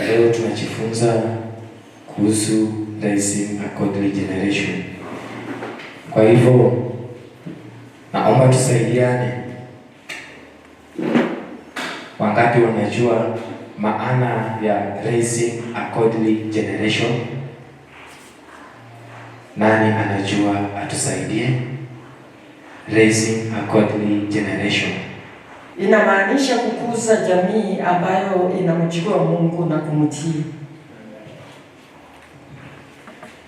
Leo tunajifunza kuhusu Raising a Godly Generation. Kwa hivyo naomba tusaidiane. Wangapi wanajua maana ya Raising a Godly Generation? Nani anajua atusaidie? Raising a Godly Generation inamaanisha kukuza jamii ambayo inamjua Mungu na kumtii.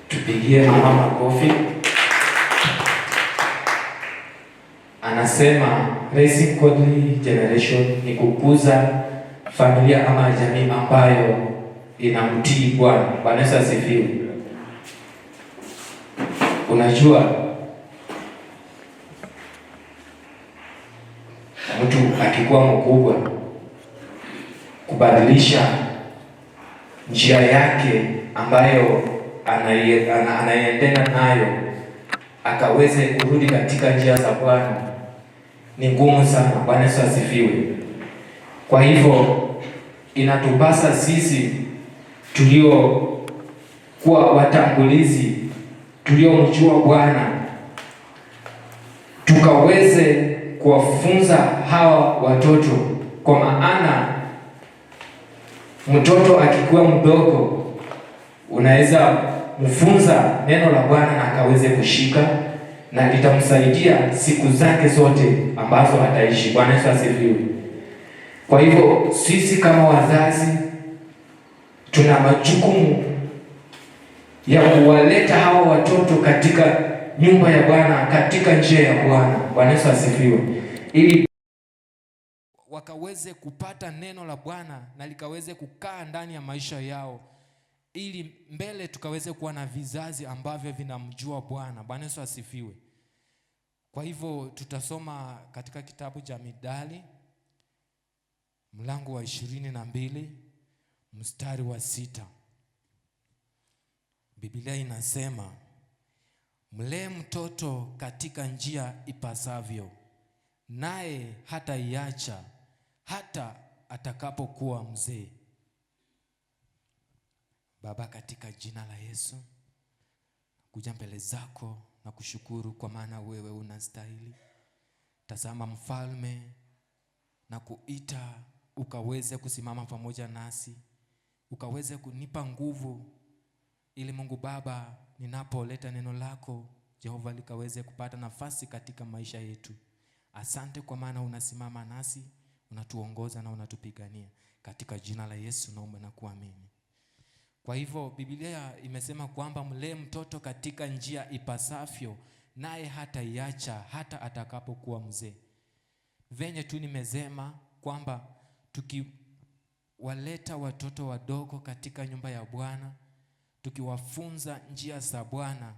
Tupigie mama makofi. Anasema Raising Godly Generation ni kukuza familia ama jamii ambayo inamtii Bwana. Bwana Yesu asifiwe. Unajua mtu akikuwa mkubwa kubadilisha njia yake ambayo anaendelea nayo akaweze kurudi katika njia za Bwana ni ngumu sana. Bwana Yesu asifiwe. Kwa hivyo inatupasa sisi tuliokuwa watangulizi tuliomjua Bwana tukaweze kuwafunza hawa watoto, kwa maana mtoto akikuwa mdogo unaweza mfunza neno la Bwana na akaweze kushika na litamsaidia siku zake zote ambazo ataishi. Bwana Yesu asifiwe. Kwa hivyo sisi kama wazazi tuna majukumu ya kuwaleta hawa watoto katika nyumba ya Bwana, katika njia ya Bwana. Bwana Yesu asifiwe. Ili wakaweze kupata neno la Bwana na likaweze kukaa ndani ya maisha yao, ili mbele tukaweze kuwa na vizazi ambavyo vinamjua Bwana. Bwana Yesu asifiwe. Kwa hivyo tutasoma katika kitabu cha Mithali mlango wa 22 mstari wa 6. Biblia inasema, mlee mtoto katika njia ipasavyo, naye hataiacha hata atakapokuwa mzee. Baba, katika jina la Yesu kuja mbele zako na kushukuru kwa maana wewe unastahili. Tazama Mfalme, na kuita ukaweze kusimama pamoja nasi, ukaweze kunipa nguvu, ili Mungu Baba, ninapoleta neno lako Jehova likaweze kupata nafasi katika maisha yetu. Asante kwa maana unasimama nasi, unatuongoza na unatupigania. Katika jina la Yesu naomba na kuamini. Kwa hivyo Biblia imesema kwamba mlee mtoto katika njia ipasavyo, naye hataiacha hata atakapokuwa mzee. Venye tu nimesema kwamba tukiwaleta watoto wadogo katika nyumba ya Bwana, tukiwafunza njia za Bwana,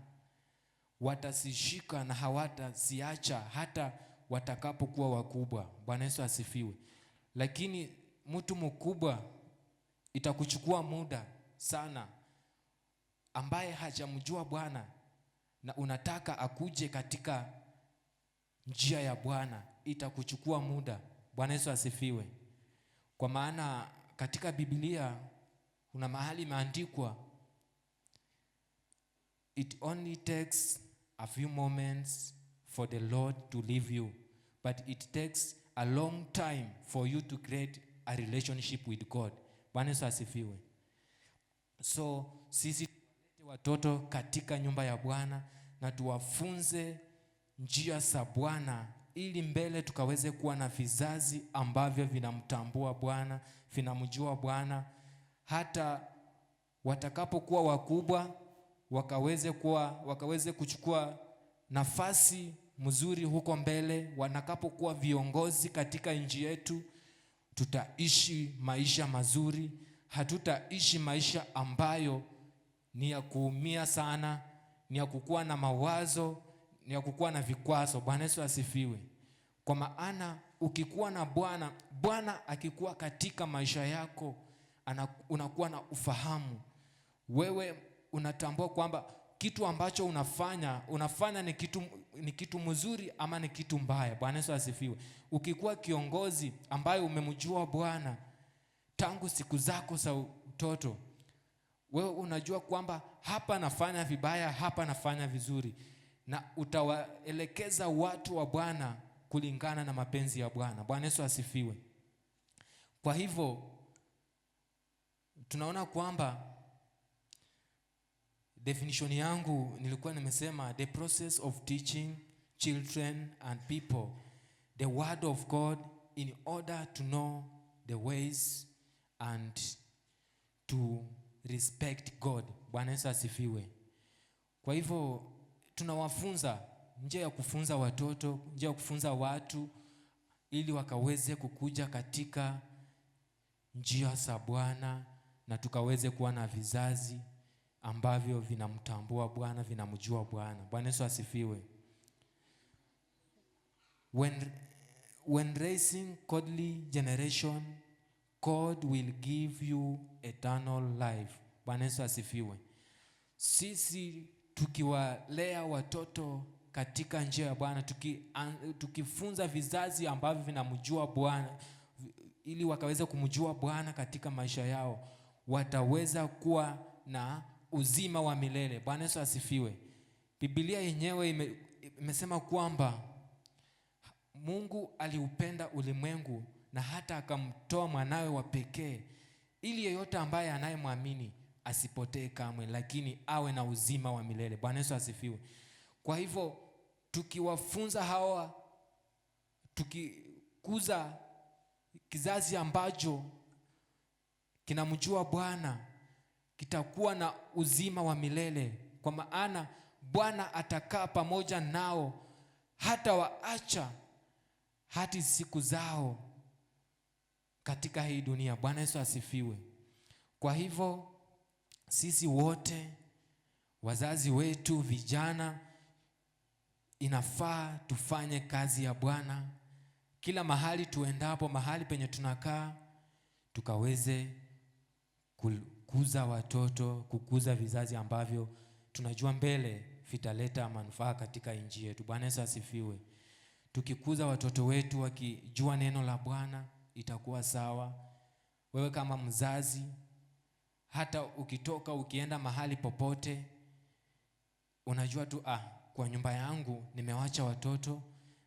watazishika na hawataziacha hata watakapokuwa wakubwa. Bwana Yesu asifiwe. Lakini mtu mkubwa itakuchukua muda sana, ambaye hajamjua Bwana na unataka akuje katika njia ya Bwana, itakuchukua muda. Bwana Yesu asifiwe. Kwa maana katika Biblia kuna mahali imeandikwa, it only takes a few moments for the Lord to leave you, but it takes a long time for you to create a relationship with God. Bwana Yesu asifiwe. So sisi watoto katika nyumba ya Bwana na tuwafunze njia za Bwana, ili mbele tukaweze kuwa na vizazi ambavyo vinamtambua Bwana, vinamjua Bwana, hata watakapokuwa wakubwa wakaweze kuchukua nafasi mzuri huko mbele. Wanakapokuwa viongozi katika nchi yetu, tutaishi maisha mazuri, hatutaishi maisha ambayo ni ya kuumia sana, ni ya kukuwa na mawazo, ni ya kukuwa na vikwazo. Bwana Yesu asifiwe. Kwa maana ukikuwa na Bwana, Bwana akikuwa katika maisha yako, unakuwa na ufahamu. Wewe unatambua kwamba kitu ambacho unafanya ni kitu mzuri ama ni kitu mbaya. Bwana Yesu asifiwe. Ukikuwa kiongozi ambaye umemjua Bwana, tangu siku zako za utoto. Wewe unajua kwamba hapa nafanya vibaya, hapa nafanya vizuri, na utawaelekeza watu wa Bwana kulingana na mapenzi ya Bwana. Bwana Yesu asifiwe. Kwa hivyo tunaona kwamba definition yangu nilikuwa nimesema the process of teaching children and people the word of God in order to know the ways and to respect God. Bwana Yesu asifiwe. Kwa hivyo tunawafunza njia ya kufunza watoto, njia ya kufunza watu ili wakaweze kukuja katika njia za Bwana na tukaweze kuwa na vizazi ambavyo vinamtambua Bwana, vinamjua Bwana. Bwana Yesu asifiwe. When raising godly generation, God will give you eternal life. Bwana Yesu asifiwe. Sisi tukiwalea watoto katika njia ya Bwana, tukifunza vizazi ambavyo vinamjua Bwana ili wakaweza kumjua Bwana katika maisha yao, wataweza kuwa na uzima wa milele. Bwana Yesu asifiwe. Biblia yenyewe imesema kwamba Mungu aliupenda ulimwengu na hata akamtoa mwanawe wa pekee ili yeyote ambaye anayemwamini asipotee kamwe, lakini awe na uzima wa milele. Bwana Yesu asifiwe. Kwa hivyo tukiwafunza hawa, tukikuza kizazi ambacho kinamjua Bwana, kitakuwa na uzima wa milele, kwa maana Bwana atakaa pamoja nao hata waacha hadi siku zao katika hii dunia. Bwana Yesu asifiwe. Kwa hivyo sisi wote, wazazi wetu, vijana, inafaa tufanye kazi ya Bwana kila mahali tuendapo, mahali penye tunakaa, tukaweze kukuza watoto, kukuza vizazi ambavyo tunajua mbele vitaleta manufaa katika nchi yetu. Bwana Yesu asifiwe. Tukikuza watoto wetu wakijua neno la Bwana, itakuwa sawa. Wewe kama mzazi, hata ukitoka ukienda mahali popote, unajua tu kwa nyumba yangu nimewacha watoto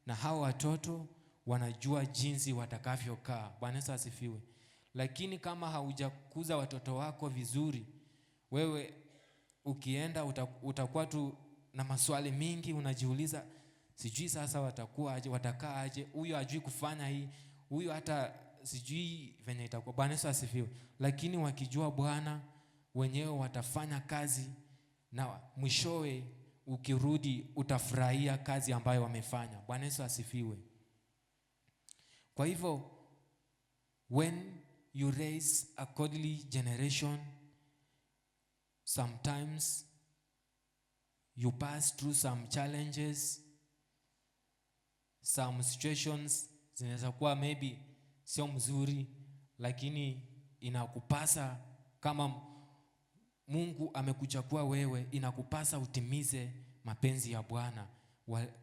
na hao watoto wanajua jinsi watakavyokaa. Bwana Yesu asifiwe. Lakini kama haujakuza watoto wako vizuri, wewe ukienda utakuwa tu na maswali mingi, unajiuliza sijui sasa watakuwa aje, watakaa aje, huyu hajui kufanya hii, huyu hata sijui venye itakuwa. Bwana Yesu asifiwe. Lakini wakijua Bwana, wenyewe watafanya kazi na mwishowe ukirudi utafurahia kazi ambayo wamefanya. Bwana Yesu asifiwe. Kwa hivyo when you raise a godly generation, sometimes you pass through some challenges, some situations zinaweza kuwa maybe sio mzuri, lakini inakupasa kama Mungu amekuchagua wewe, inakupasa utimize mapenzi ya Bwana,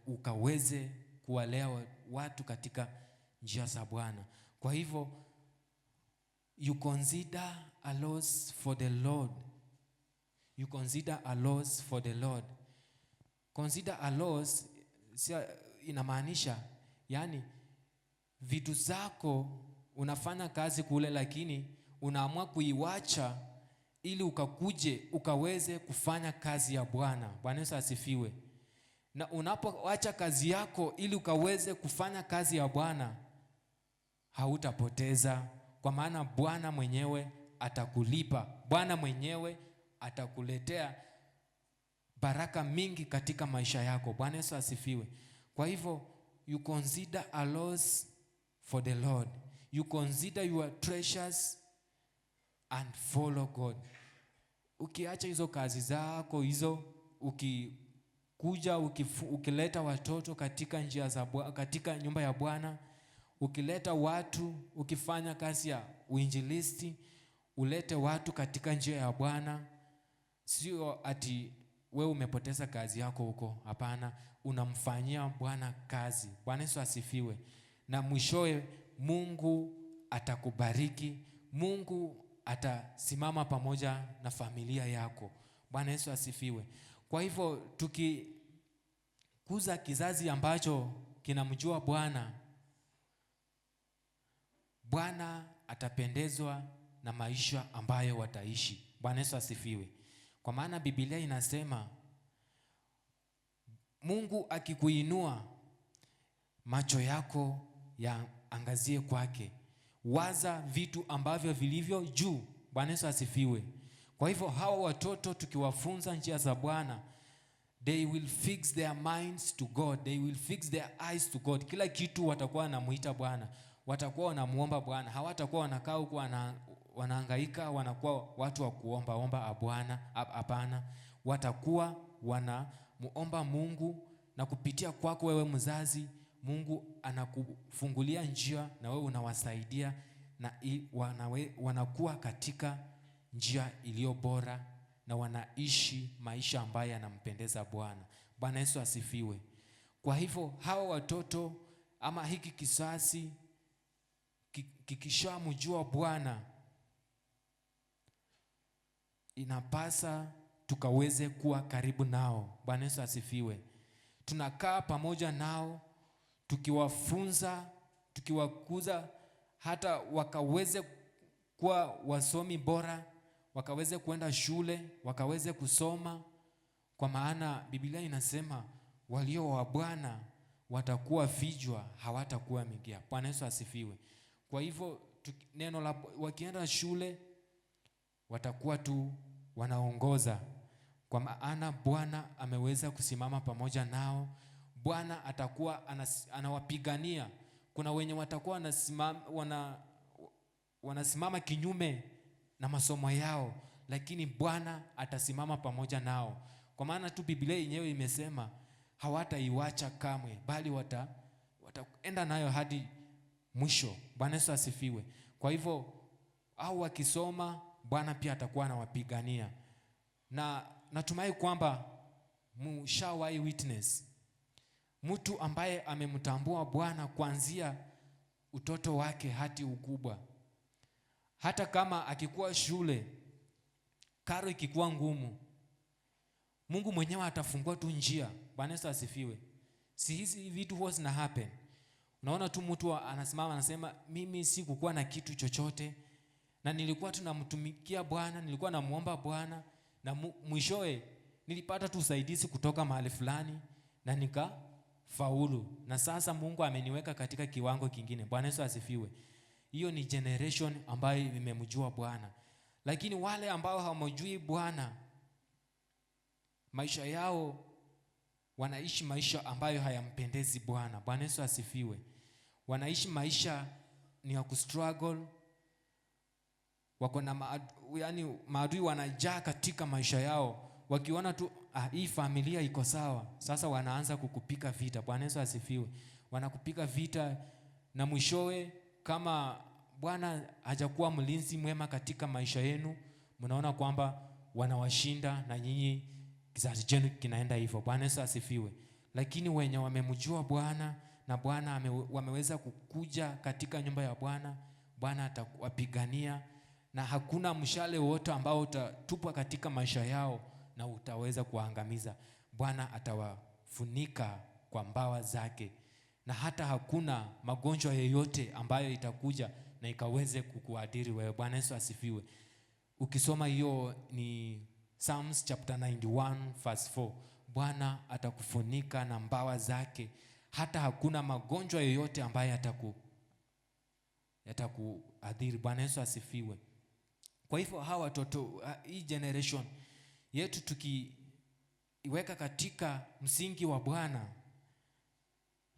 ukaweze kuwalea watu katika njia za Bwana. Kwa hivyo you consider a loss for the Lord. You consider a loss for the Lord. Consider a loss inamaanisha yani vitu zako unafanya kazi kule, lakini unaamua kuiwacha ili ukakuje ukaweze kufanya kazi ya Bwana. Bwana Yesu asifiwe. Na unapoacha kazi yako ili ukaweze kufanya kazi ya Bwana, hautapoteza, kwa maana Bwana mwenyewe atakulipa. Bwana mwenyewe atakuletea baraka mingi katika maisha yako. Bwana Yesu asifiwe. Kwa hivyo you consider a loss for the Lord. You consider your treasures and follow God. Ukiacha hizo kazi zako hizo, ukikuja ukileta watoto katika njia za katika nyumba ya Bwana, ukileta watu, ukifanya kazi ya uinjilisti, ulete watu katika njia ya Bwana, sio ati wewe umepoteza kazi yako huko. Hapana, unamfanyia Bwana kazi. Bwana Yesu asifiwe. Na mwishowe Mungu atakubariki, Mungu atasimama pamoja na familia yako. Bwana Yesu asifiwe. Kwa hivyo tukikuza kizazi ambacho kinamjua Bwana, Bwana atapendezwa na maisha ambayo wataishi. Bwana Yesu asifiwe. Kwa maana Biblia inasema Mungu akikuinua, macho yako yaangazie kwake. Waza vitu ambavyo vilivyo juu. Bwana Yesu asifiwe. Kwa hivyo hawa watoto tukiwafunza njia za Bwana, they will fix their minds to God. They will fix their eyes to God. Kila kitu watakuwa wanamuita Bwana. Watakuwa wanamuomba Bwana. Hawatakuwa wanakaa huko wanahangaika, wanakuwa watu wa kuomba Bwana. Hapana. Watakuwa wanamuomba Mungu, na kupitia kwako wewe mzazi, Mungu anakufungulia njia na wewe unawasaidia, na wanakuwa katika njia iliyo bora na wanaishi maisha ambayo yanampendeza Bwana. Bwana Yesu asifiwe. Kwa hivyo hawa watoto ama hiki kisasi kikishamjua Bwana, inapasa tukaweze kuwa karibu nao. Bwana Yesu asifiwe. Tunakaa pamoja nao, tukiwafunza, tukiwakuza, hata wakaweze kuwa wasomi bora, wakaweze kuenda shule, wakaweze kusoma. Kwa maana Biblia inasema walio wa Bwana watakuwa vijwa, hawatakuwa mikia. Bwana Yesu asifiwe. Kwa hivyo neno la wakienda shule watakuwa tu wanaongoza, kwa maana Bwana ameweza kusimama pamoja nao. Bwana atakuwa anawapigania. Kuna wenye watakuwa wanasimama kinyume na masomo yao, lakini Bwana atasimama pamoja nao. Kwa maana tu Biblia yenyewe imesema hawataiwacha kamwe, bali wataenda nayo hadi mwisho. Bwana Yesu asifiwe. Kwa hivyo au wakisoma, Bwana pia atakuwa anawapigania. Na natumai kwamba mshawahi witness mtu ambaye amemtambua Bwana kuanzia utoto wake hadi ukubwa. Hata kama akikuwa shule, karo ikikuwa ngumu, Mungu mwenyewe atafungua tu njia. Bwana Yesu asifiwe. Si hizi vitu huwa zina happen. Unaona tu mtu anasimama anasema mimi sikukuwa na kitu chochote, na nilikuwa tunamtumikia Bwana, nilikuwa namuomba Bwana, na mwishowe nilipata tu usaidizi kutoka mahali fulani na nikafaulu, na sasa Mungu ameniweka katika kiwango kingine. Bwana Yesu asifiwe. Hiyo ni generation ambayo imemjua Bwana. Lakini wale ambao hawamjui Bwana, maisha yao wanaishi maisha ambayo hayampendezi Bwana. Bwana Yesu asifiwe. Wanaishi maisha ni ya kustruggle. Wako na maadui wanajaa katika maisha yao. Wakiona tu hii familia iko sawa, sasa wanaanza kukupika vita. Bwana Yesu asifiwe. Wanakupika vita, na mwishowe kama Bwana hajakuwa mlinzi mwema katika maisha yenu, mnaona kwamba wanawashinda na nyinyi kizazi chenu kinaenda hivyo. Bwana Yesu asifiwe. Lakini wenye wamemjua Bwana na Bwana wameweza kukuja katika nyumba ya Bwana, Bwana atawapigania, na hakuna mshale wote ambao utatupwa katika maisha yao na utaweza kuangamiza. Bwana atawafunika kwa mbawa zake, na hata hakuna magonjwa yoyote ambayo itakuja na ikaweze kukuadhiri wewe. Bwana Yesu asifiwe. Ukisoma hiyo ni Psalms chapter 91 verse 4. Bwana atakufunika na mbawa zake, hata hakuna magonjwa yoyote ambayo yatakuadhiri. Bwana Yesu asifiwe. Kwa hivyo hawa watoto, hii generation yetu tukiweka katika msingi wa Bwana,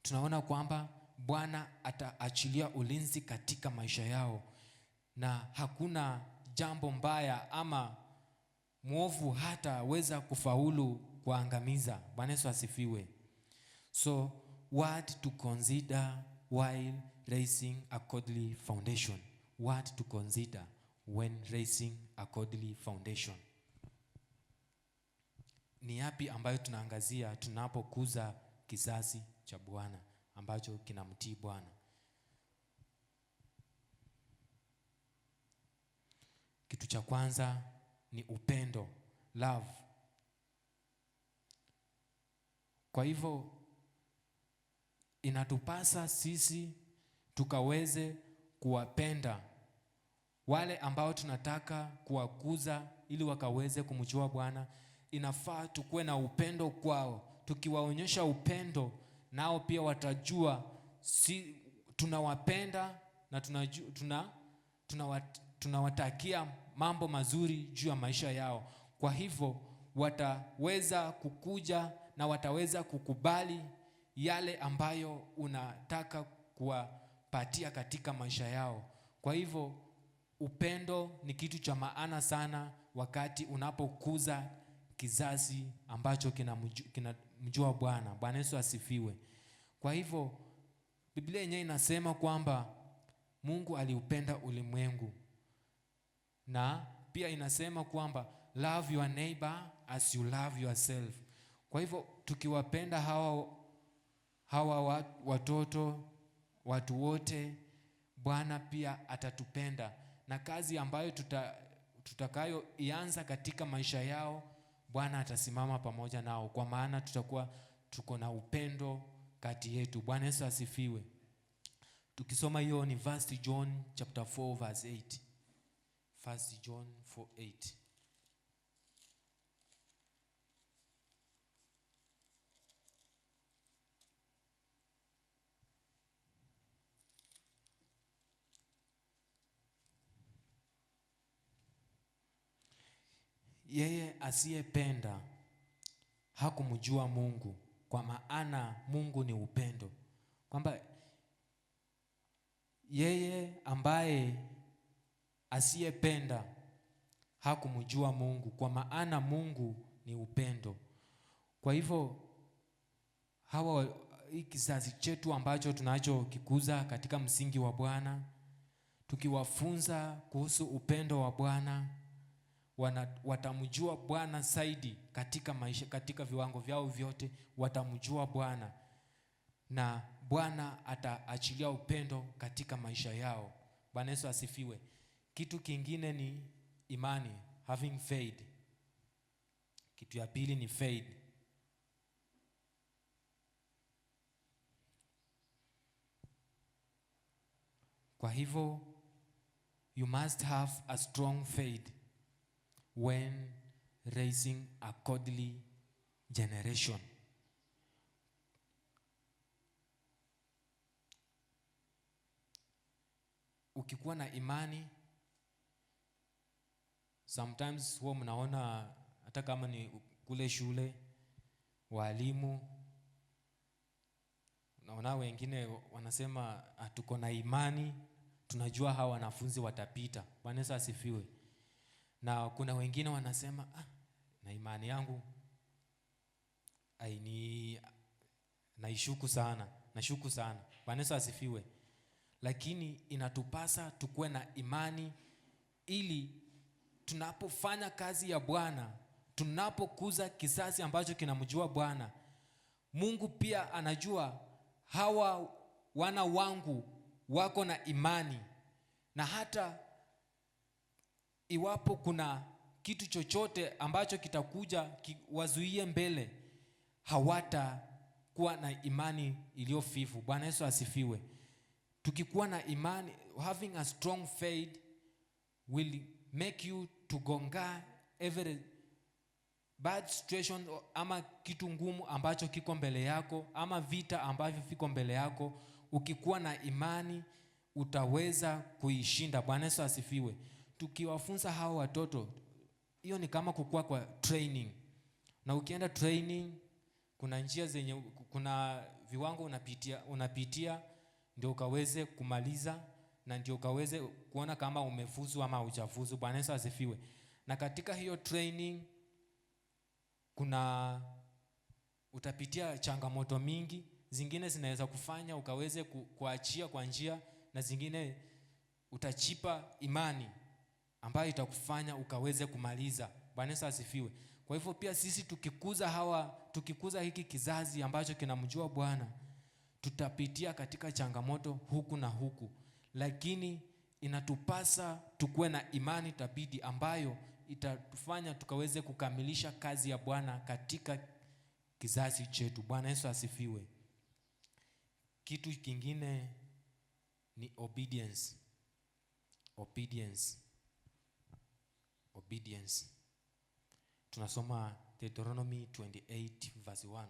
tunaona kwamba Bwana ataachilia ulinzi katika maisha yao, na hakuna jambo mbaya ama mwovu hataweza kufaulu kuangamiza. Bwana Yesu asifiwe. So what to consider while raising a godly foundation? What to consider when raising a godly foundation? Ni yapi ambayo tunaangazia tunapokuza kizazi cha Bwana ambacho kinamtii Bwana? Kitu cha kwanza ni upendo, love. Kwa hivyo inatupasa sisi tukaweze kuwapenda wale ambao tunataka kuwakuza ili wakaweze kumjua Bwana. Inafaa tukue na upendo kwao. Tukiwaonyesha upendo, nao pia watajua si tunawapenda na tunawatakia mambo mazuri juu ya maisha yao. Kwa hivyo wataweza kukuja na wataweza kukubali yale ambayo unataka kuwapatia katika maisha yao. Kwa hivyo upendo ni kitu cha maana sana wakati unapokuza kizazi ambacho kinamjua Bwana. Bwana Yesu asifiwe. Kwa hivyo Biblia yenyewe inasema kwamba Mungu aliupenda ulimwengu, na pia inasema kwamba love your neighbor as you love yourself. Kwa hivyo tukiwapenda hawa watoto, watu wote, Bwana pia atatupenda, na kazi ambayo tutakayoianza katika maisha yao, Bwana atasimama pamoja nao, kwa maana tutakuwa tuko na upendo kati yetu. Bwana Yesu asifiwe. Tukisoma hiyo ni 1 John chapter 4 verse 8. 1 John 4:8. Yeye asiyependa hakumjua Mungu, kwa maana Mungu ni upendo. Kwamba yeye ambaye asiyependa hakumjua Mungu, kwa maana Mungu ni upendo. Kwa hivyo hii kizazi chetu ambacho tunachokikuza katika msingi wa Bwana, tukiwafunza kuhusu upendo wa Bwana, watamjua Bwana zaidi katika maisha, katika viwango vyao vyote watamjua Bwana, na Bwana ataachilia upendo katika maisha yao. Bwana Yesu asifiwe. Kitu kingine ni imani, having faith. Kitu ya pili ni faith. Kwa hivyo you must have a strong faith when raising a godly generation. Ukikuwa na imani, sometimes huwa mnaona hata kama ni kule shule, walimu, naona wengine wanasema tuko na imani, tunajua hawa wanafunzi watapita. Bwana Yesu asifiwe. Na kuna wengine wanasema na imani yangu nashuku sana. Bwana Yesu asifiwe. Lakini inatupasa tukue na imani ili tunapofanya kazi ya Bwana, tunapokuza kizazi ambacho kinamjua Bwana, Mungu pia anajua hawa wana wangu wako na imani, na hata iwapo kuna kitu chochote ambacho kitakuja wazuie mbele, hawatakuwa na imani iliyofifu. Bwana Yesu asifiwe. Tukikuwa na imani, having a strong faith will make you to gonga every bad situation, ama kitu ngumu ambacho kiko mbele yako, ama vita ambavyo viko mbele yako. Ukikuwa na imani utaweza kuishinda. Bwana Yesu asifiwe. Tukiwafunza hao watoto, hiyo ni kama kukua kwa training. Na ukienda training, kuna njia zenye, kuna viwango unapitia ndio ukaweze kumaliza, na ndio ukaweze kuona kama umefuzu ama hujafuzu. Bwana Yesu asifiwe. Na katika hiyo training utapitia changamoto mingi, zingine zinaweza kufanya ukaweze kuachia kwa njia, na zingine utachipa imani ambayo itakufanya ukaweze kumaliza. Bwana Yesu asifiwe. Kwa hivyo pia sisi tukikuza hiki kizazi ambacho kinamjua Bwana, tutapitia katika changamoto huku na huku, lakini inatupasa tukuwe na imani thabiti ambayo itatufanya tukaweze kukamilisha kazi ya Bwana katika kizazi chetu. Bwana Yesu asifiwe. Kitu kingine ni obedience. Obedience. Tunasoma Deuteronomy 28 verse 1.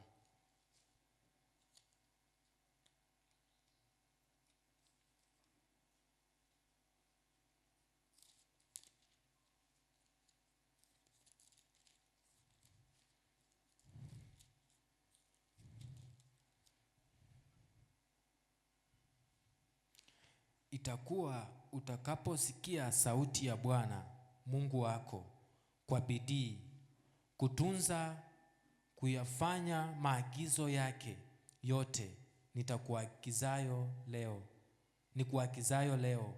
Itakuwa utakaposikia sauti ya Bwana Mungu wako kwa bidii kutunza kuyafanya maagizo yake yote nikuagizayo leo,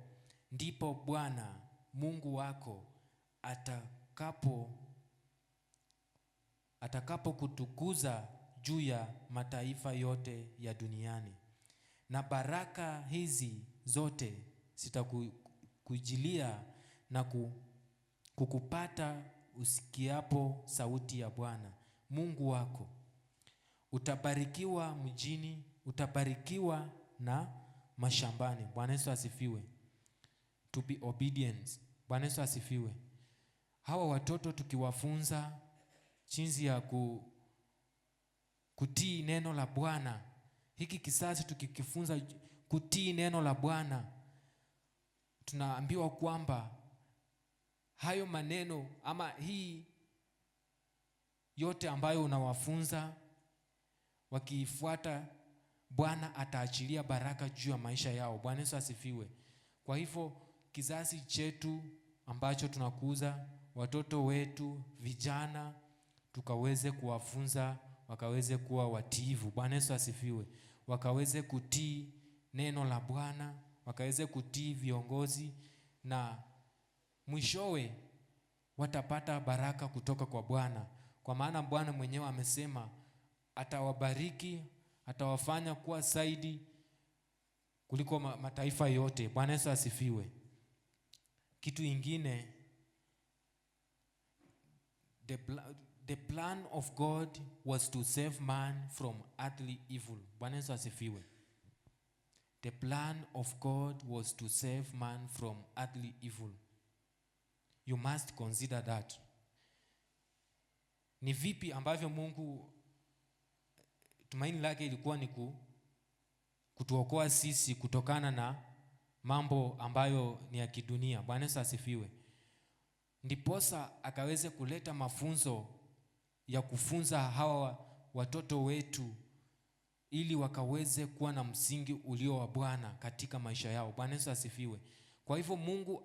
ndipo Bwana Mungu wako atakapokutukuza juu ya mataifa yote ya duniani, na baraka hizi zote zitakujilia na kukupata usikiapo sauti ya Bwana Mungu wako. Utabarikiwa mjini, utabarikiwa na mashambani. Bwana Yesu asifiwe. To be obedient. Bwana Yesu asifiwe. Hawa watoto tukiwafunza jinsi ya kutii neno la Bwana, hiki kisasi tukikifunza kutii neno la Bwana, tunaambiwa kwamba hayo maneno ama hii yote ambayo unawafunza wakiifuata, Bwana ataachilia baraka juu ya maisha yao. Bwana Yesu asifiwe. Kwa hivyo kizazi chetu ambacho tunakuza, watoto wetu, vijana, tukaweze kuwafunza wakaweze kuwa watiifu. Bwana Yesu asifiwe. Wakaweze kutii neno la Bwana, wakaweze kutii viongozi, na mwishowe watapata baraka kutoka kwa Bwana. Kwa maana Bwana mwenyewe amesema atawabariki, atawafanya kuwa zaidi kuliko mataifa yote. Bwana Yesu asifiwe. Kitu ingine, the plan of God was to save man from earthly evil. Bwana Yesu asifiwe. The plan of God was to save man from earthly evil. You must consider that. Ni vipi ambavyo Mungu tumaini lake ilikuwa ni kutuokoa sisi kutokana na mambo ambayo ni ya kidunia. Bwana Yesu asifiwe. Ndiposa akaweze kuleta mafunzo ya kufunza hawa watoto wetu ili wakaweze kuwa na msingi ulio wa Bwana katika maisha yao. Bwana Yesu asifiwe. Kwa hivyo Mungu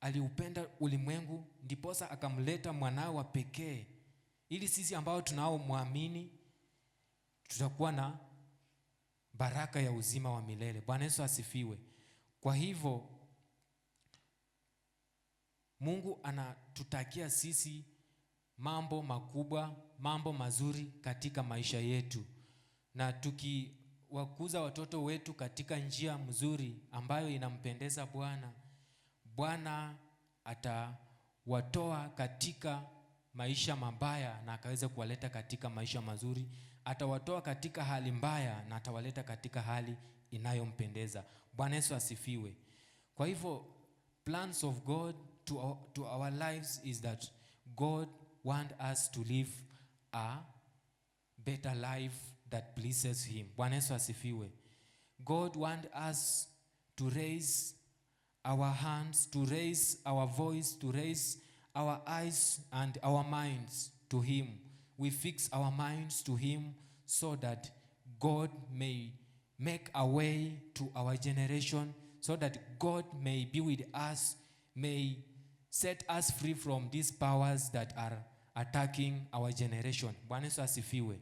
aliupenda ulimwengu, ndiposa akamleta mwanawe wa pekee ili sisi ambao tunaomwamini tutakuwa na baraka ya uzima wa milele. Bwana Yesu asifiwe. Kwa hivyo Mungu anatutakia sisi mambo makubwa, mambo mazuri katika maisha yetu, na tukiwakuza watoto wetu katika njia mzuri ambayo inampendeza Bwana, Bwana atawatoa katika maisha mabaya na akaweza kuwaleta katika maisha mazuri. Atawatoa katika hali mbaya na atawaleta katika hali inayompendeza. Bwana Yesu asifiwe. Kwa hivyo plans of God to our lives is that God want us to live a better life that pleases him. Bwana Yesu asifiwe. God want us to raise our hands, to raise our voice, to raise our eyes and our minds to him. We fix our minds to him so that God may make a way to our generation, so that God may be with us, may set us free from these powers that are attacking our generation. Bwana Yesu asifiwe.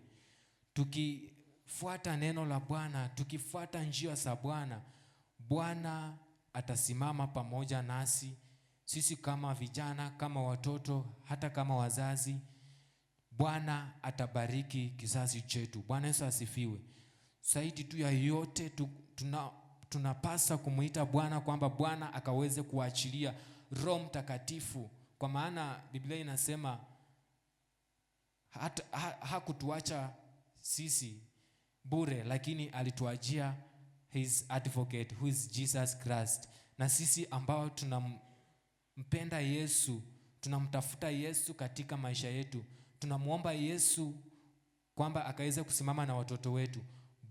Tukifuata neno la Bwana, tukifuata njia za Bwana, Bwana atasimama pamoja nasi, sisi kama vijana, kama watoto, hata kama wazazi. Bwana atabariki kizazi chetu. Bwana Yesu asifiwe. Zaidi tu ya yote tunapasa kumuita Bwana kwamba Bwana akaweze kuachilia Roho Mtakatifu, kwa maana Biblia inasema hakutuacha sisi bure, lakini alituajia his advocate who is Jesus Christ. Na sisi ambao tunampenda Yesu, tunamtafuta Yesu katika maisha yetu, tunamuomba Yesu kwamba akaweze kusimama na watoto wetu,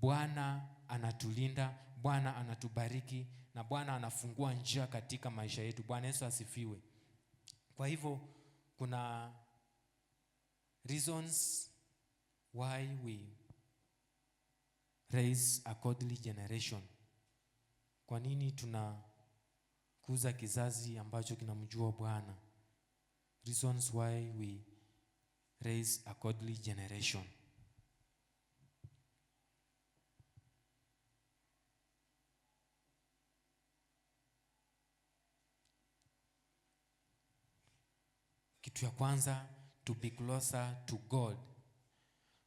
Bwana anatulinda, Bwana anatubariki, na Bwana anafungua njia katika maisha yetu. Bwana Yesu asifiwe. Kwa hivyo kuna reasons why we raise a godly generation. Kwa nini tunakuza kizazi ambacho kinamjua Bwana? Reasons why we raise a godly generation. Kitu ya kwanza, to be closer to God.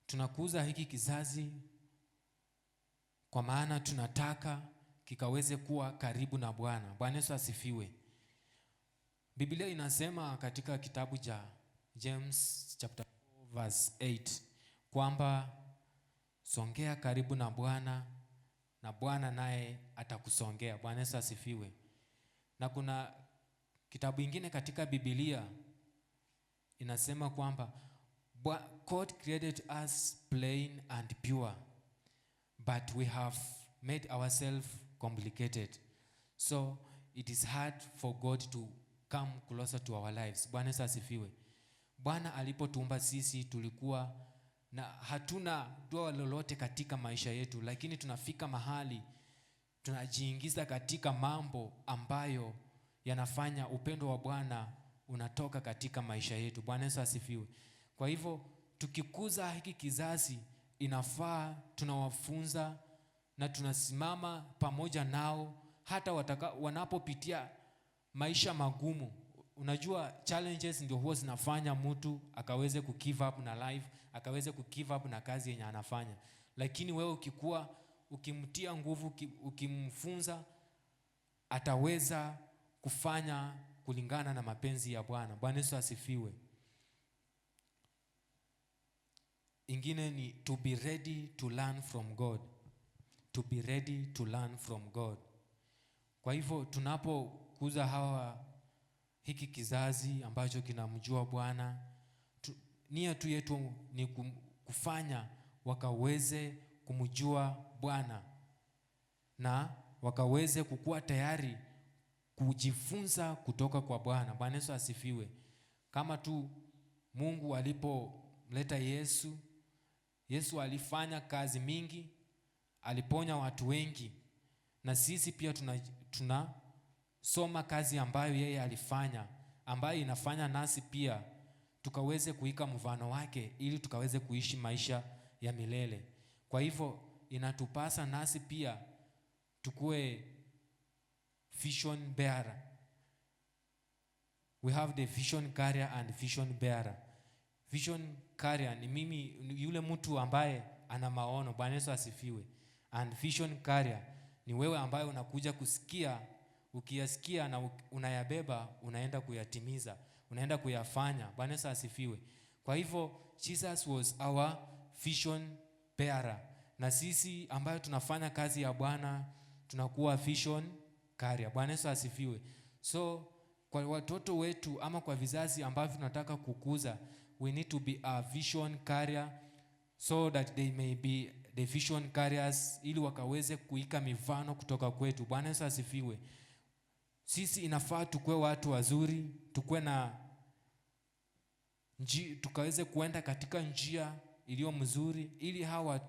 Tunakuza hiki kizazi kwa maana tunataka kikaweze kuwa karibu na Bwana. Bwana Yesu asifiwe. Biblia inasema katika kitabu cha James chapter 4 verse 8 kwamba songea karibu na Bwana na Bwana naye atakusongea. Bwana Yesu asifiwe. Na kuna kitabu kingine katika Biblia inasema kwamba God created us plain and pure, but we have made ourselves complicated. So it is hard for God to come closer to our lives. Bwana Yesu asifiwe. Bwana alipotuumba sisi tulikuwa na hatuna doa lolote katika maisha yetu, lakini tunafika mahali tunajiingiza katika mambo ambayo yanafanya upendo wa Bwana unatoka katika maisha yetu. Bwana Yesu asifiwe. Kwa hivyo tukikuza hiki kizazi, inafaa tunawafunza na tunasimama pamoja nao hata wanapopitia maisha magumu. Unajua challenges ndio huwa zinafanya mtu akaweze give up na life, akaweze give up na kazi yenye anafanya. Lakini wewe ukikuwa ukimtia nguvu, ukimfunza, ataweza kufanya kulingana na mapenzi ya Bwana. Bwana Yesu asifiwe. Ingine ni to be ready to learn from God. To be ready to learn from God. Kwa hivyo tunapokuza hiki kizazi ambacho kinamjua Bwana, nia tu yetu ni kufanya wakaweze kumjua Bwana na wakaweze kukua tayari kujifunza kutoka kwa Bwana. Bwana Yesu asifiwe. Kama tu Mungu alipomleta Yesu alifanya kazi mingi, aliponya watu wengi, na sisi pia tunasoma kazi ambayo yeye alifanya, ambayo inafanya nasi pia tukaweze kuiga mfano wake ili tukaweze kuishi maisha ya milele. Kwa hivyo inatupasa nasi pia tukue vision bearer. We have the vision carrier and vision bearer. Vision carrier ni mimi, yule mtu ambaye ana maono. Bwana Yesu asifiwe. And vision carrier ni wewe ambaye unakuja kusikia, ukiyasikia na unayabeba, unaenda kuyatimiza, unaenda kuyafanya. Bwana Yesu asifiwe. Kwa hivyo Jesus was our vision bearer, na sisi ambayo tunafanya kazi ya Bwana tunakuwa vision carrier. Bwana Yesu asifiwe. So kwa watoto wetu ama kwa vizazi ambavyo tunataka kukuza, we need to be a vision carrier so that they may be the vision carriers, ili wakaweze kuika mifano kutoka kwetu. Bwana Yesu asifiwe. Sisi inafaa tukue watu wazuri, tukue na tukaweze kuenda katika njia iliyo mzuri, ili hawa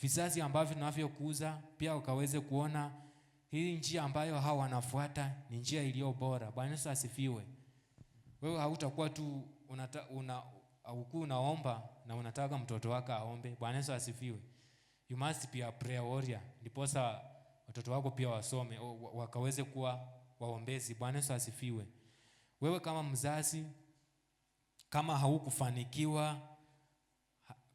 vizazi ambavyo tunavyokuza pia wakaweze kuona hii njia ambayo hawa wanafuata ni njia iliyo bora. Bwana Yesu asifiwe. Wewe hautakuwa tu unaomba na unataka mtoto wako aombe. Bwana Yesu asifiwe. You must be a prayer warrior. Ndiposa watoto wako pia wasome, wakaweze kuwa waombezi. Bwana Yesu asifiwe. Wewe kama mzazi, kama haukufanikiwa,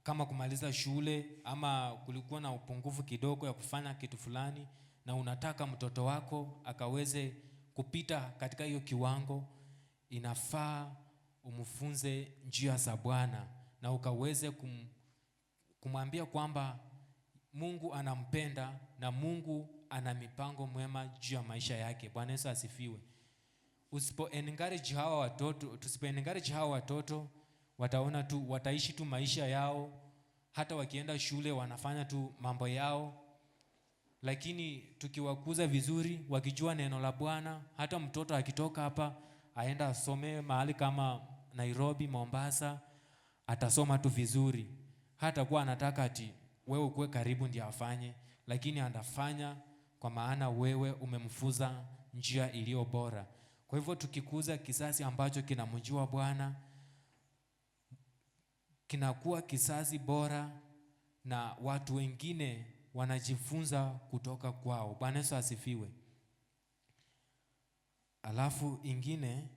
kama kumaliza shule ama kulikuwa na upungufu kidogo ya kufanya kitu fulani, na unataka mtoto wako akaweze kupita katika hiyo kiwango, inafaa umfunze njia za Bwana na ukaweze kumwambia kwamba Mungu anampenda na Mungu ana mipango mwema juu ya maisha yake. Bwana Yesu asifiwe. Tusipo-encourage hawa watoto wataona tu, wataishi tu maisha yao, hata wakienda shule wanafanya tu mambo yao. Lakini tukiwakuza vizuri, wakijua neno la Bwana, hata mtoto akitoka hapa aenda asome mahali kama Nairobi, Mombasa, atasoma tu vizuri. Hata kuwa anataka ati wewe ukue karibu ndiye afanye, lakini anafanya kwa maana wewe umemfunza njia iliyo bora. Kwa hivyo tukikuza kizazi ambacho kinamjua Bwana, kinakuwa kizazi bora na watu wengine wanajifunza kutoka kwao. Bwana Yesu asifiwe. Alafu ingine,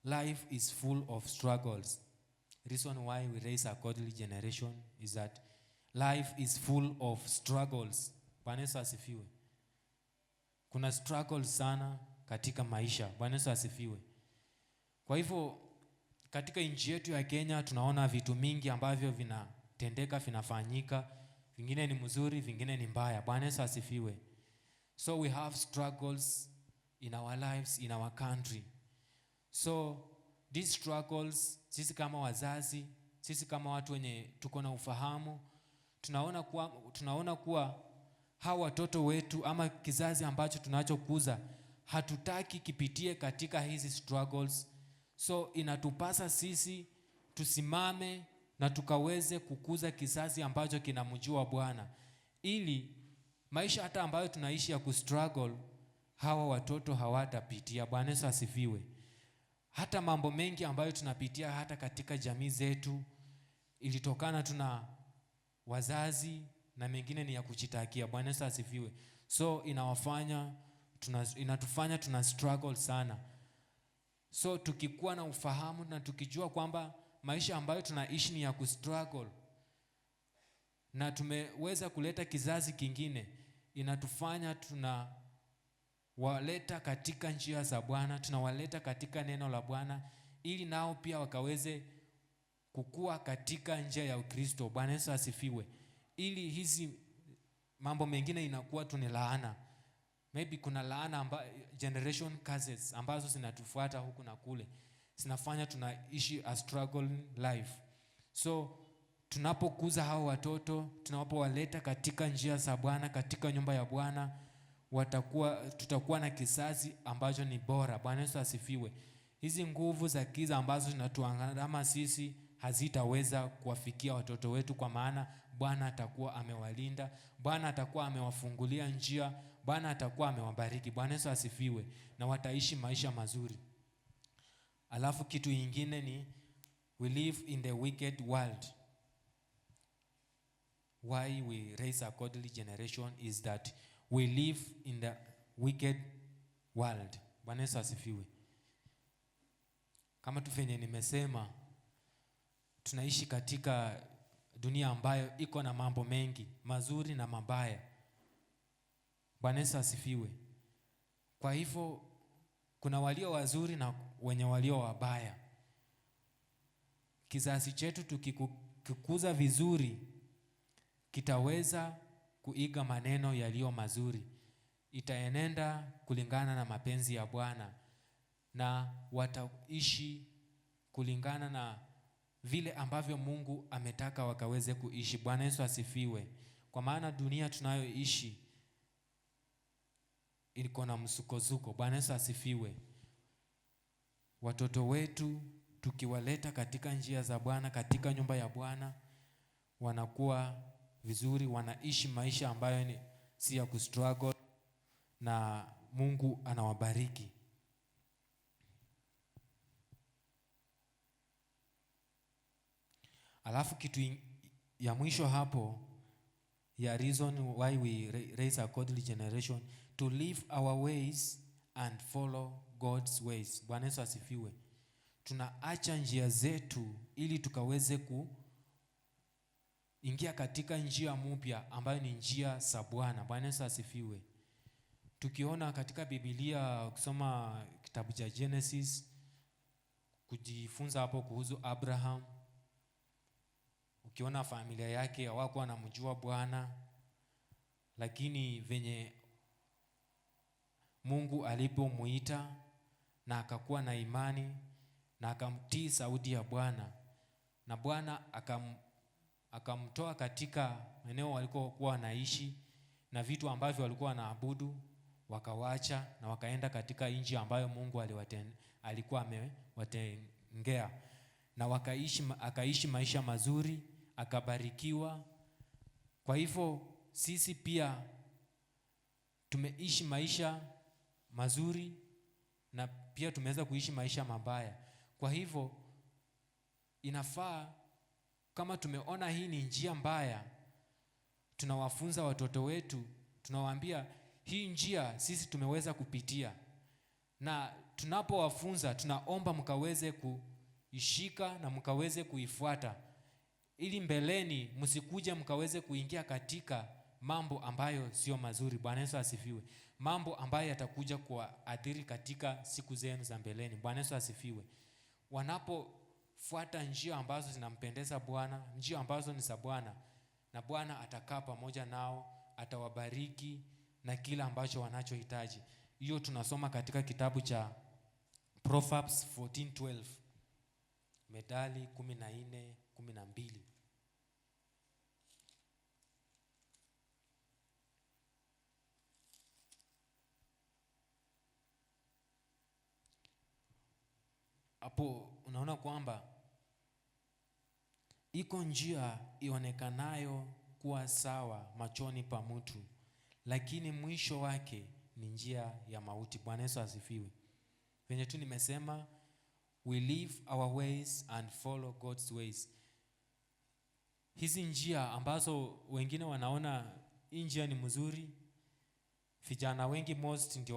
life is full of struggles. Reason why we raise a godly generation is that life is full of struggles. Bwana Yesu asifiwe. Kuna struggles sana katika maisha. Bwana Yesu asifiwe. Kwa hivyo katika nchi yetu ya Kenya tunaona vitu mingi ambavyo vinatendeka, vinafanyika, vingine ni mzuri, vingine ni mbaya. Bwana Yesu asifiwe. So we have struggles in our lives, in our country. So these struggles, sisi kama wazazi, sisi kama watu wenye tuko na ufahamu, tunaona kuwa hawa watoto wetu ama kizazi ambacho tunachokuza hatutaki kipitie katika hizi struggles. So inatupasa sisi tusimame na tukaweze kukuza kizazi ambacho kinamjua Bwana, ili maisha hata ambayo tunaishi ya kustruggle, hawa watoto hawatapitia. Bwana Yesu asifiwe. Hata mambo mengi ambayo tunapitia hata katika jamii zetu ilitokana tuna wazazi na mengine ni ya kuchitakia. Bwana Yesu asifiwe. So inatufanya tuna struggle sana. So tukikuwa na ufahamu na tukijua kwamba maisha ambayo tunaishi ni ya kustruggle na tumeweza kuleta kizazi kingine, inatufanya tunawaleta katika njia za Bwana, tunawaleta katika neno la Bwana, ili nao pia wakaweze kukua katika njia ya Ukristo. Bwana Yesu asifiwe. Ili hizi mambo mengine inakuwa tu ni laana. Maybe kuna laana generation curses ambazo zinatufuata huku na kule, zinafanya tunaishi a struggle life. So tunapokuza hao watoto, tunapowaleta katika njia za Bwana, katika nyumba ya Bwana, tutakuwa na kizazi ambacho ni bora. Bwana Yesu asifiwe. Hizi nguvu za giza ambazo zinatuangama sisi hazitaweza kuwafikia watoto wetu, kwa maana Bwana atakuwa amewalinda, Bwana atakuwa amewafungulia njia, Bwana atakuwa amewabariki. Bwana Yesu asifiwe. Na wataishi maisha mazuri. Alafu kitu ingine ni we live in the wicked world. Why we raise a godly generation is that we live in the wicked world. Bwana Yesu asifiwe. Kama tufenye nimesema, tunaishi katika dunia ambayo iko na mambo mengi, mazuri na mabaya. Bwana Yesu asifiwe. Kwa hivyo kuna walio wazuri na wenye walio wabaya. Kizazi chetu tukikuza vizuri, kitaweza kuiga maneno yaliyo mazuri. Itaenenda kulingana na mapenzi ya Bwana na wataishi kulingana na vile ambavyo Mungu ametaka wakaweze kuishi. Bwana Yesu asifiwe. Kwa maana dunia tunayoishi iko na msukosuko. Bwana Yesu asifiwe. Watoto wetu tukiwaleta katika njia za Bwana, katika nyumba ya Bwana, wanakuwa vizuri, wanaishi maisha ambayo si ya kustruggle, na Mungu anawabariki. Alafu kitu ya mwisho hapo, ya reason why we raise a godly generation, to live our ways and follow God's ways. Bwana Yesu asifiwe. Tunaacha njia zetu ili tukaweze kuingia katika njia mpya ambayo ni njia za Bwana. Bwana Yesu asifiwe. tukiona katika Biblia, ukisoma kitabu cha Genesis, kujifunza hapo kuhusu Abraham, ukiona familia yake hawakuwa wanamjua Bwana, lakini venye Mungu alipomuita na akakuwa na imani na akamtii sauti ya Bwana, na Bwana akamtoa katika eneo walikokuwa wanaishi na vitu ambavyo walikuwa wanaabudu, wakawacha na wakaenda katika nchi ambayo Mungu alikuwa amewatengea, na akaishi maisha mazuri, akabarikiwa. Kwa hivyo sisi pia tumeishi maisha mazuri na pia tumeweza kuishi maisha mabaya. Kwa hivyo inafaa, kama tumeona hii ni njia mbaya, tunawafunza watoto wetu, tunawaambia hii njia sisi tumeweza kupitia, na tunapowafunza tunaomba mkaweze kuishika na mkaweze kuifuata, ili mbeleni msikuje mkaweze kuingia katika mambo ambayo sio mazuri. Bwana Yesu asifiwe. Mambo ambayo yatakuja kuathiri katika siku zenu za mbeleni. Bwana Yesu asifiwe. Wanapofuata njia ambazo zinampendeza Bwana, njia ambazo ni za Bwana, na Bwana atakaa pamoja nao, atawabariki na kila ambacho wanachohitaji. Hiyo tunasoma katika kitabu cha Proverbs 14:12, Methali 14:12. Hapo unaona kwamba iko njia ionekanayo kuwa sawa machoni pa mtu, lakini mwisho wake ni njia ya mauti. Bwana Yesu asifiwe. Venye tu nimesema, we leave our ways and follow God's ways. Hizi njia ambazo wengine wanaona hii njia ni mzuri, vijana wengi most ndio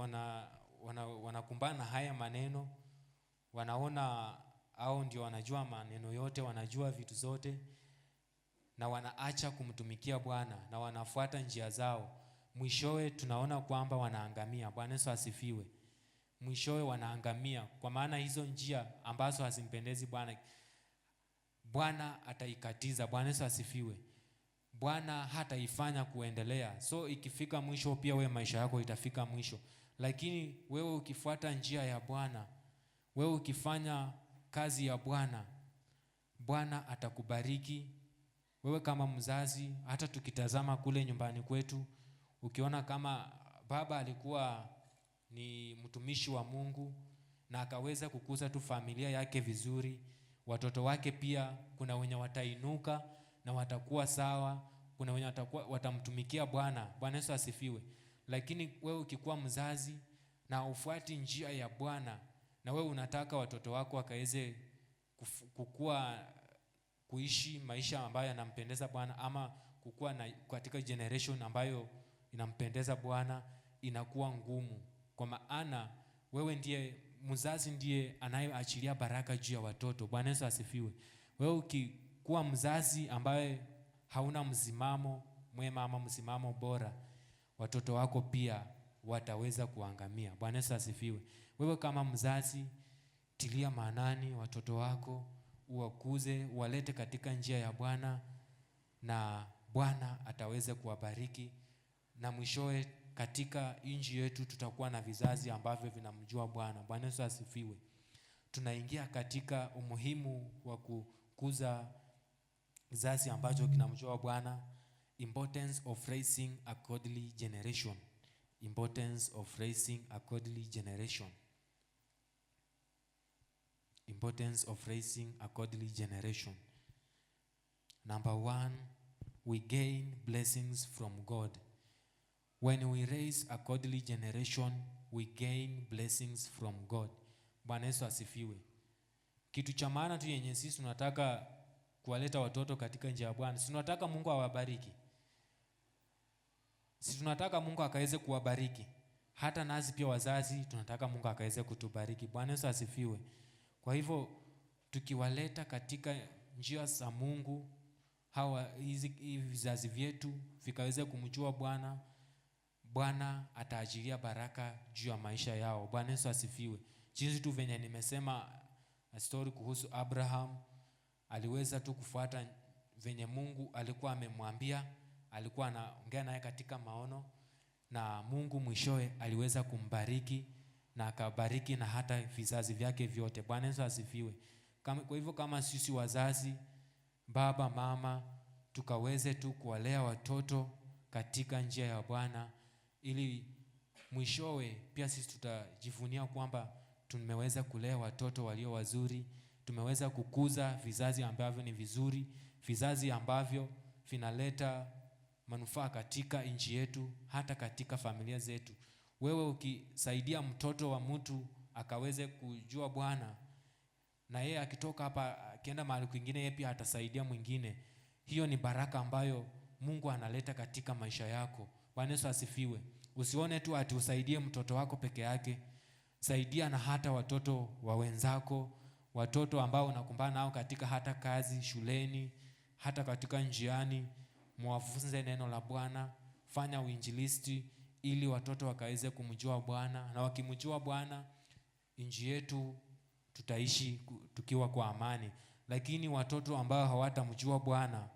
wanakumbana haya maneno, wanaona au ndio wanajua maneno yote, wanajua vitu zote, na wanaacha kumtumikia Bwana na wanafuata njia zao. Mwishowe tunaona kwamba wanaangamia. Bwana Yesu asifiwe. Mwishowe wanaangamia, kwa maana hizo njia ambazo hazimpendezi Bwana, Bwana ataikatiza. Bwana Yesu asifiwe. Bwana hataifanya kuendelea. So ikifika mwisho pia wewe maisha yako itafika mwisho. Lakini wewe ukifuata njia ya Bwana, wewe ukifanya kazi ya Bwana, Bwana atakubariki. Wewe kama mzazi, hata tukitazama kule nyumbani kwetu, ukiona kama baba alikuwa ni mtumishi wa Mungu na akaweza kukuza tu familia yake vizuri, watoto wake pia kuna wenye watainuka na watakuwa sawa, kuna wenye watamtumikia Bwana. Bwana Yesu asifiwe. Lakini wewe ukikuwa mzazi na ufuati njia ya Bwana, na wewe unataka watoto wako wakaweze kuishi maisha ambayo yanampendeza Bwana, ama kukua katika generation ambayo inampendeza Bwana, inakuwa ngumu. Kwa maana wewe ndiye mzazi, ndiye anayeachilia baraka juu ya watoto. Bwana Yesu asifiwe. Wewe ukikuwa mzazi ambaye hauna msimamo mwema ama msimamo bora, watoto wako pia wataweza kuangamia. Bwana Yesu asifiwe. Wewe kama mzazi, tilia maanani watoto wako, uwakuze, walete katika njia ya Bwana, na Bwana ataweza kuwabariki, na mwishowe katika nchi yetu tutakuwa na vizazi ambavyo vinamjua Bwana. Bwana Yesu asifiwe. Tunaingia katika umuhimu wa kukuza kizazi ambacho kinamjua Bwana. Importance of raising a godly generation. Importance of raising a godly generation. Importance of raising a godly generation. Number 1, we gain blessings from God. When we raise a godly generation, we gain blessings from God. Bwana Yesu asifiwe. Kitu cha maana tu yenye sisi tunataka kuwaleta watoto katika njia ya Bwana, sisi tunataka Mungu awabariki. Sisi tunataka Mungu akaweze kuwabariki. Hata nasi pia wazazi tunataka Mungu akaweze kutubariki. Bwana Yesu asifiwe. Kwa hivyo tukiwaleta katika njia za Mungu, hizi vizazi vyetu vikaweze kumjua Bwana, Bwana ataajilia baraka juu ya maisha yao. Bwana Yesu asifiwe. Jinsi tu venye nimesema story kuhusu Abraham, aliweza tu kufuata venye Mungu alikuwa amemwambia, alikuwa anaongea naye katika maono, na Mungu mwishowe aliweza kumbariki na akabariki na hata vizazi vyake vyote. Bwana Yesu asifiwe. Kwa hivyo kama sisi wazazi, baba, mama, tukaweze tu kuwalea watoto katika njia ya Bwana, ili mwishowe pia sisi tutajivunia kwamba tumeweza kulea watoto walio wazuri, tumeweza kukuza vizazi ambavyo ni vizuri, vizazi ambavyo vinaleta manufaa katika nchi yetu, hata katika familia zetu. Wewe ukisaidia mtoto wa mtu akaweze kujua Bwana, na yeye akitoka hapa akienda mahali kwingine, yeye pia atasaidia mwingine. Hiyo ni baraka ambayo Mungu analeta katika maisha yako. Bwana Yesu asifiwe. Usione tu ati usaidie mtoto wako peke yake, saidia na hata watoto wa wenzako, watoto ambao unakumbana nao katika hata kazi, shuleni, hata katika njiani. Mwafunze neno la Bwana, fanya uinjilisti ili watoto wakaweze kumjua Bwana, na wakimjua Bwana, nchi yetu tutaishi tukiwa kwa amani. Lakini watoto ambao hawatamjua Bwana,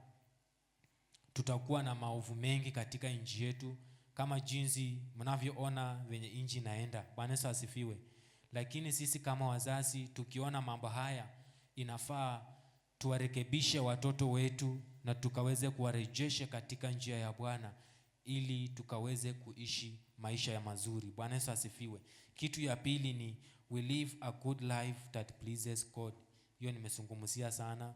tutakuwa na maovu mengi katika nchi yetu, kama jinsi mnavyoona venye nchi inaenda. Bwana Yesu asifiwe. Lakini sisi kama wazazi tukiona mambo haya, inafaa tuwarekebishe watoto wetu na tukaweze kuwarejesha katika njia ya Bwana, ili tukaweze kuishi maisha ya mazuri. Bwana Yesu asifiwe. Kitu ya pili ni we live a good life that pleases God. Hiyo nimezungumzia sana.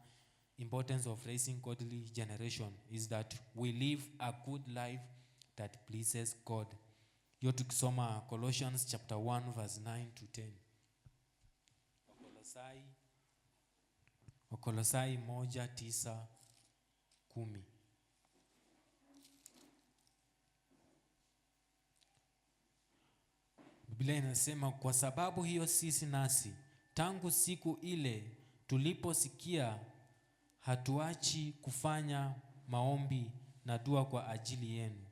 Importance of raising godly generation is that we live a good life that pleases God. Hiyo tukisoma Colossians chapter 1 verse 9 to 10. Wakolosai 1:9-10. Biblia inasema, kwa sababu hiyo sisi nasi tangu siku ile tuliposikia hatuachi kufanya maombi na dua kwa ajili yenu,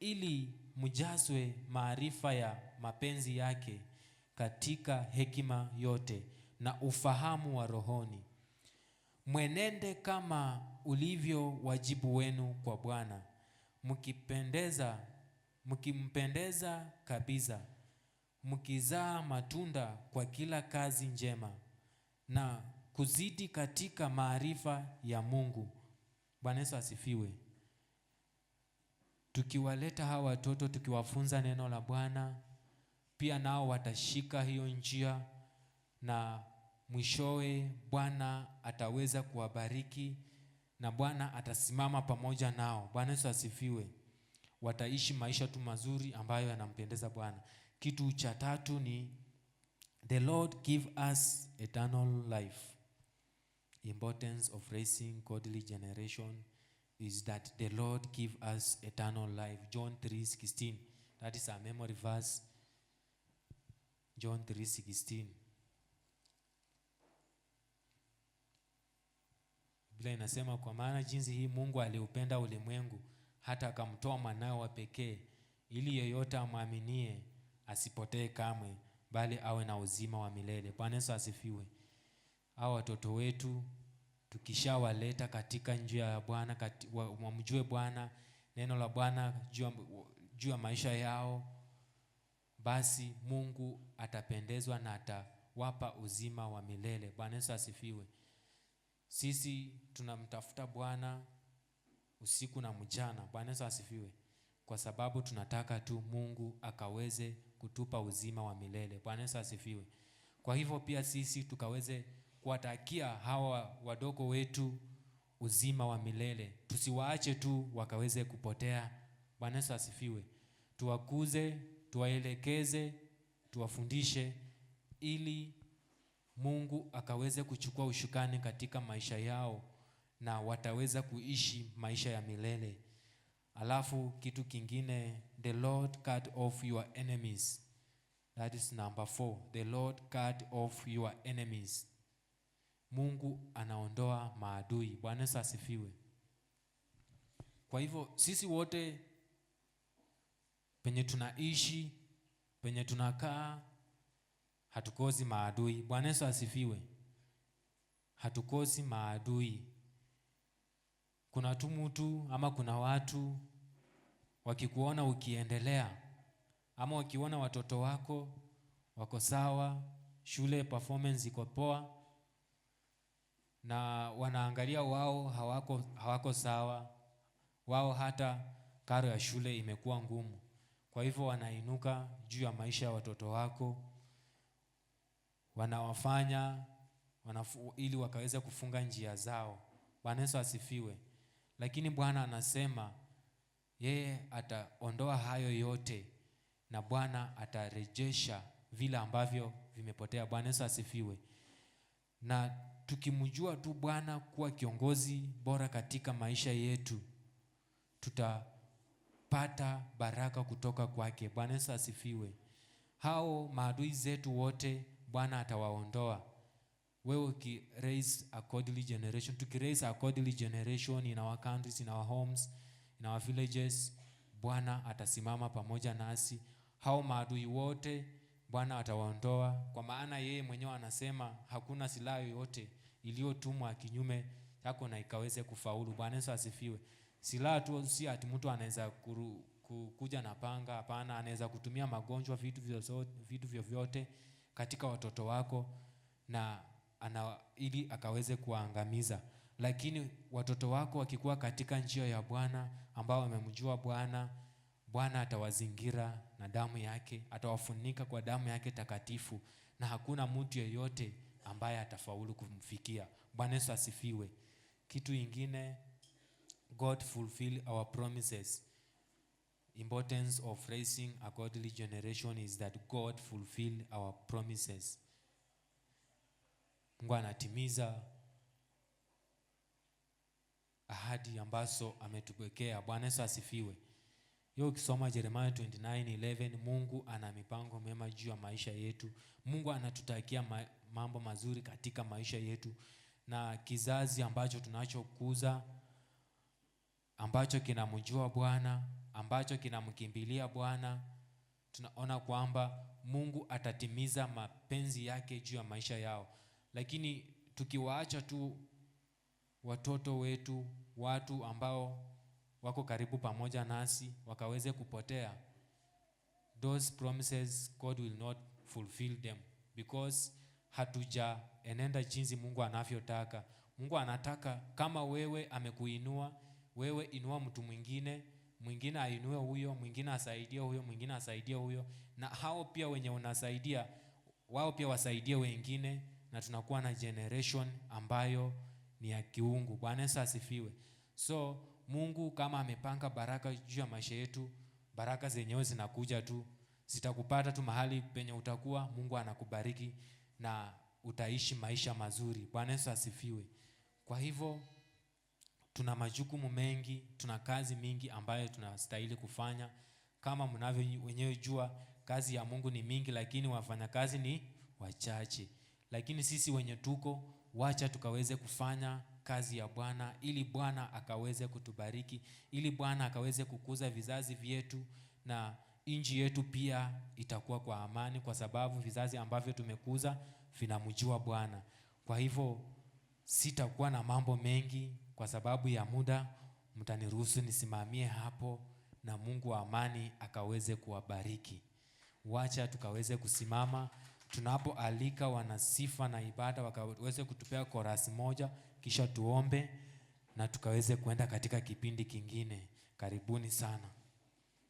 ili mjazwe maarifa ya mapenzi yake katika hekima yote na ufahamu wa rohoni, mwenende kama ulivyo wajibu wenu kwa Bwana, mkimpendeza kabisa, mkizaa matunda kwa kila kazi njema na kuzidi katika maarifa ya Mungu. Bwana Yesu asifiwe. Tukiwaleta hawa watoto, tukiwafunza neno la Bwana, pia nao watashika hiyo njia, na mwishowe Bwana ataweza kuwabariki na Bwana atasimama pamoja nao. Bwana Yesu asifiwe. Wataishi maisha tu mazuri ambayo yanampendeza Bwana. Kitu cha tatu ni the Lord give us eternal life. Importance of raising godly generation is that the Lord give us eternal life. John 3:16. That is our memory verse. John 3:16. Biblia inasema, kwa maana jinsi hii Mungu aliupenda ulimwengu hata akamtoa mwanawe wa pekee, ili yeyote amwaminie asipotee kamwe, bali awe na uzima wa milele. Bwana Yesu asifiwe. Hao watoto wetu tukishawaleta katika njia ya Bwana, wamjue Bwana, neno la Bwana juu ya maisha yao, basi Mungu atapendezwa na atawapa uzima wa milele. Bwana Yesu asifiwe. Sisi tunamtafuta Bwana usiku na mchana. Bwana Yesu asifiwe. Kwa sababu tunataka tu Mungu akaweze kutupa uzima wa milele. Bwana Yesu asifiwe. Kwa hivyo pia sisi tukaweze kuwatakia hawa wadogo wetu uzima wa milele. Tusiwaache tu wakaweze kupotea. Bwana Yesu asifiwe. Tuwakuze, tuwaelekeze, tuwafundishe, ili Mungu akaweze kuchukua ushukani katika maisha yao na wataweza kuishi maisha ya milele. Alafu kitu kingine, the Lord cut off your enemies. That is number 4. The Lord cut off your enemies. Mungu anaondoa maadui. Bwana Yesu asifiwe. Kwa hivyo sisi wote penye tunaishi, penye tunakaa, hatukosi maadui. Bwana Yesu asifiwe. Hatukosi maadui. Kuna tu mtu ama kuna watu wakikuona ukiendelea, ama wakiona watoto wako wako sawa, shule performance iko poa, na wanaangalia wao hawako sawa, wao hata karo ya shule imekuwa ngumu. Kwa hivyo wanainuka juu ya maisha ya watoto wako, wanawafanya ili wakaweza kufunga njia zao. Bwana Yesu asifiwe. Lakini Bwana anasema yeye ataondoa hayo yote, na Bwana atarejesha vile ambavyo vimepotea. Bwana Yesu asifiwe. Na tukimjua tu Bwana kuwa kiongozi bora katika maisha yetu, tutapata baraka kutoka kwake. Bwana Yesu asifiwe. Hao maadui zetu wote Bwana atawaondoa. Wewe raise a godly generation, tukiraise a godly generation in our countries, in our homes, in our villages, Bwana atasimama pamoja nasi. Hao maadui wote Bwana atawaondoa, kwa maana yeye mwenyewe anasema hakuna silaha yoyote iliyotumwa kinyume yako na ikaweze kufaulu. Bwana Yesu asifiwe. Silaha tu si ati mtu anaweza kuja na panga, hapana. Anaweza kutumia magonjwa, vitu vyovyote katika watoto wako na ili akaweze kuangamiza. Lakini watoto wako wakikuwa katika njia ya Bwana, ambao wamemjua Bwana, Bwana atawazingira na damu yake, atawafunika kwa damu yake takatifu, na hakuna mtu yeyote ambaye atafaulu kumfikia. Bwana Yesu asifiwe. Kitu ingine, God fulfill our promises. Importance of raising a godly generation is that God fulfill our promises. Mungu anatimiza ahadi ambazo ametupekea. Bwana Yesu asifiwe. Yo ukisoma Jeremiah 29:11, Mungu ana mipango mema juu ya maisha yetu. Mungu anatutakia mambo mazuri katika maisha yetu, na kizazi ambacho tunachokuza, ambacho kinamjua Bwana, ambacho kinamkimbilia Bwana, tunaona kwamba Mungu atatimiza mapenzi yake juu ya maisha yao. Lakini tukiwaacha tu watoto wetu, watu ambao wako karibu pamoja nasi, wakaweze kupotea, those promises God will not fulfill them, because hatujaenenda jinsi Mungu anavyotaka. Mungu anataka kama wewe amekuinua, wewe inua mtu mwingine ainue huyo, mwingine asaidie huyo, mwingine asaidie huyo, na hao pia wenye unasaidia wao pia wasaidie wengine, na tunakuwa na generation ambayo ni ya kiungu. Bwana Yesu asifiwe. So Mungu kama amepanga baraka juu ya maisha yetu, baraka zenyewe zinakuja tu, zitakupata tu mahali penye utakuwa. Mungu anakubariki na utaishi maisha mazuri. Bwana Yesu asifiwe. Kwa hivyo tuna majukumu mengi, tuna kazi mingi ambayo tunastahili kufanya. Kama mnavyo wenyewe jua, kazi ya Mungu ni mingi, lakini wafanyakazi ni wachache. Lakini sisi wenye tuko, wacha tukaweze kufanya kazi ya Bwana, ili Bwana akaweze kutubariki, ili Bwana akaweze kukuza vizazi vyetu, na nchi yetu pia itakuwa kwa amani, kwa sababu vizazi ambavyo tumekuza vinamjua Bwana. Kwa hivyo sitakuwa na mambo mengi kwa sababu ya muda, mtaniruhusu nisimamie hapo, na Mungu wa amani akaweze kuwabariki. Wacha tukaweze kusimama tunapoalika wanasifa na ibada wakaweze kutupea korasi moja, kisha tuombe na tukaweze kwenda katika kipindi kingine. Karibuni sana.